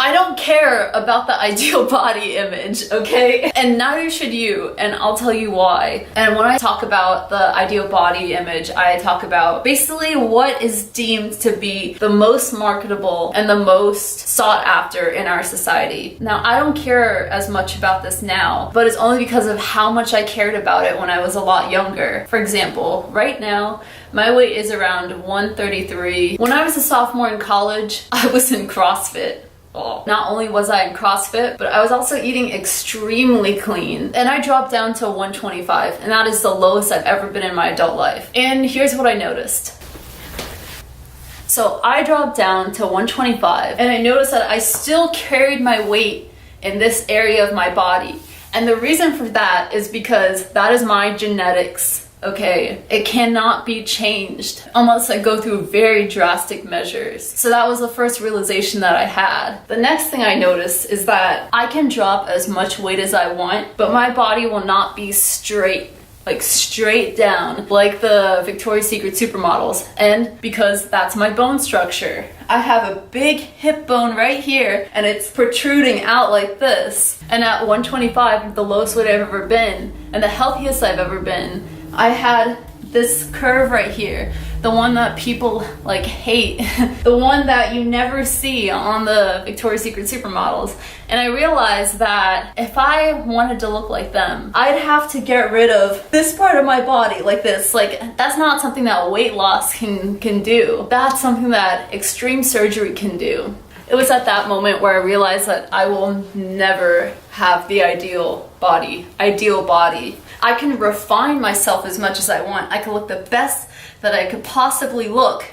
I don't care about the ideal body image, okay? And neither should you, and I'll tell you why. And when I talk about the ideal body image, I talk about basically what is deemed to be the most marketable and the most sought after in our society. Now, I don't care as much about this now, but it's only because of how much I cared about it when I was a lot younger. For example, right now, my weight is around 133. When I was a sophomore in college, I was in CrossFit. Not only was I in CrossFit, but I was also eating extremely clean. And I dropped down to 125, and that is the lowest I've ever been in my adult life. And here's what I noticed. So I dropped down to 125, and I noticed that I still carried my weight in this area of my body. And the reason for that is because that is my genetics. Okay, it cannot be changed unless I go through very drastic measures. So that was the first realization that I had. The next thing I noticed is that I can drop as much weight as I want, but my body will not be straight, like straight down, like the Victoria's Secret supermodels. And because that's my bone structure. I have a big hip bone right here, and it's protruding out like this. And at 125, the lowest weight I've ever been, and the healthiest I've ever been, I had this curve right here, the one that people like hate, the one that you never see on the Victoria's Secret supermodels. And I realized that if I wanted to look like them, I'd have to get rid of this part of my body, like this. Like, that's not something that weight loss can do. That's something that extreme surgery can do. It was at that moment where I realized that I will never have the ideal body. I can refine myself as much as I want. I can look the best that I could possibly look,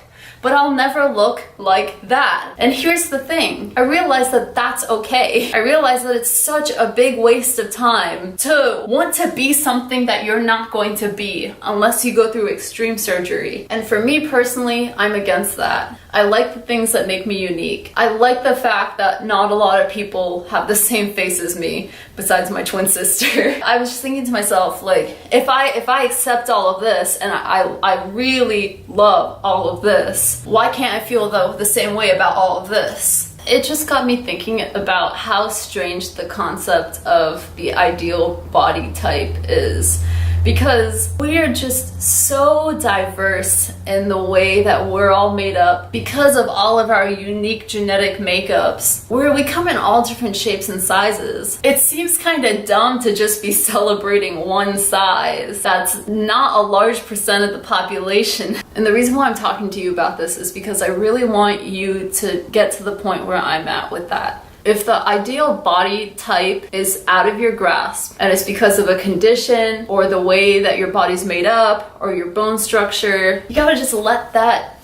but I'll never look like that. And here's the thing, I realized that that's okay. I realized that it's such a big waste of time to want to be something that you're not going to be unless you go through extreme surgery. And for me personally, I'm against that. I like the things that make me unique. I like the fact that not a lot of people have the same face as me, besides my twin sister. I was just thinking to myself, like, if I accept all of this and I really love all of this, why can't I feel the same way about all of this? It just got me thinking about how strange the concept of the ideal body type is. Because we are just so diverse in the way that we're all made up because of all of our unique genetic makeups, where we come in all different shapes and sizes. It seems kind of dumb to just be celebrating one size. That's not a large percent of the population. And the reason why I'm talking to you about this is because I really want you to get to the point where I'm at with that. If the ideal body type is out of your grasp and it's because of a condition or the way that your body's made up or your bone structure, you gotta just let that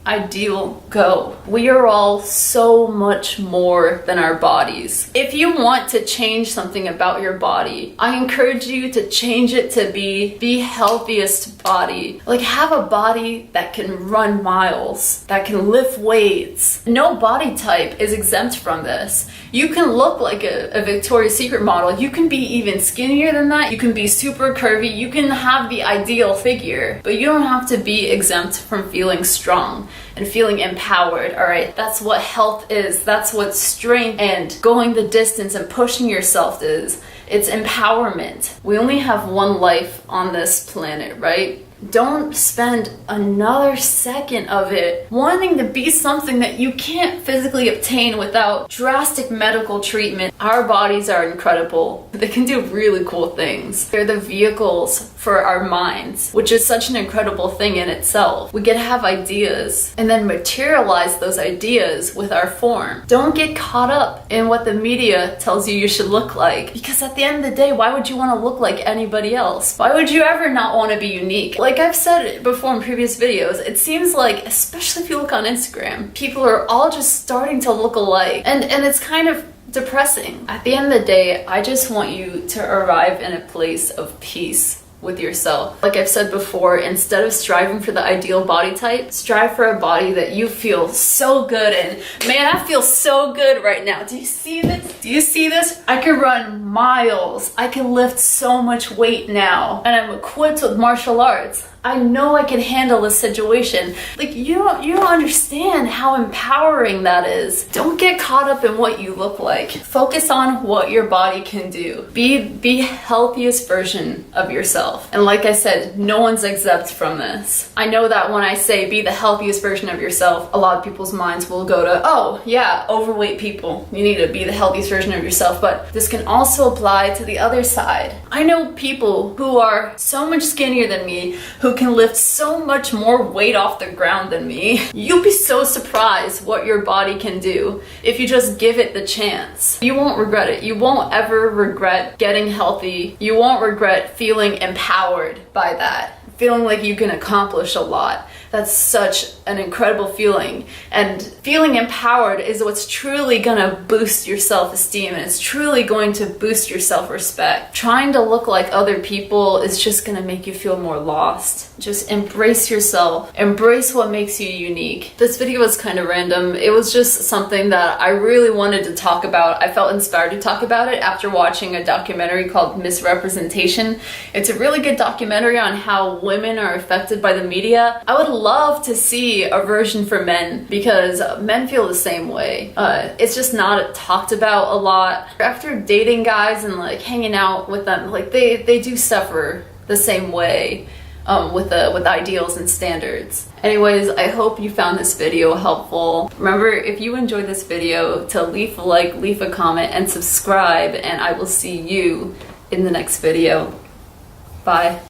ideal go. We are all so much more than our bodies. If you want to change something about your body, I encourage you to change it to be the healthiest body. Like, have a body that can run miles, that can lift weights. No body type is exempt from this. You can look like a Victoria's Secret model. You can be even skinnier than that. You can be super curvy. You can have the ideal figure, but you don't have to be exempt from feeling strong and feeling empowered. All right, that's what health is. That's what strength and going the distance and pushing yourself is. It's empowerment. We only have one life on this planet, right? Don't spend another second of it wanting to be something that you can't physically obtain without drastic medical treatment. Our bodies are incredible. They can do really cool things. They're the vehicles for our minds, which is such an incredible thing in itself. We get to have ideas and then materialize those ideas with our form. Don't get caught up in what the media tells you should look like, because at the end of the day, why would you want to look like anybody else? Why would you ever not want to be unique? Like I've said before in previous videos, it seems like, especially if you look on Instagram, people are all just starting to look alike, and it's kind of depressing. At the end of the day, I just want you to arrive in a place of peace with yourself. Like I've said before, instead of striving for the ideal body type, strive for a body that you feel so good in. Man, I feel so good right now. Do you see this? Do you see this? I can run miles. I can lift so much weight now. And I'm equipped with martial arts. I know I can handle this situation. Like, you don't understand how empowering that is. Don't get caught up in what you look like. Focus on what your body can do. Be healthiest version of yourself. And like I said, no one's exempt from this. I know that when I say be the healthiest version of yourself, a lot of people's minds will go to, oh yeah, overweight people. You need to be the healthiest version of yourself. But this can also apply to the other side. I know people who are so much skinnier than me, who can lift so much more weight off the ground than me. You'll be so surprised what your body can do if you just give it the chance. You won't regret it. You won't ever regret getting healthy. You won't regret feeling empowered by that. Feeling like you can accomplish a lot. That's such an incredible feeling. And feeling empowered is what's truly gonna boost your self-esteem, and it's truly going to boost your self-respect. Trying to look like other people is just gonna make you feel more lost. Just embrace yourself. Embrace what makes you unique. This video was kind of random. It was just something that I really wanted to talk about. I felt inspired to talk about it after watching a documentary called Misrepresentation. It's a really good documentary on how women are affected by the media. I would love to see a version for men, because men feel the same way. It's just not talked about a lot. After dating guys and like hanging out with them, like they do suffer the same way with ideals and standards. Anyways, I hope you found this video helpful. Remember, if you enjoyed this video, to leave a like, leave a comment, and subscribe, and I will see you in the next video. Bye.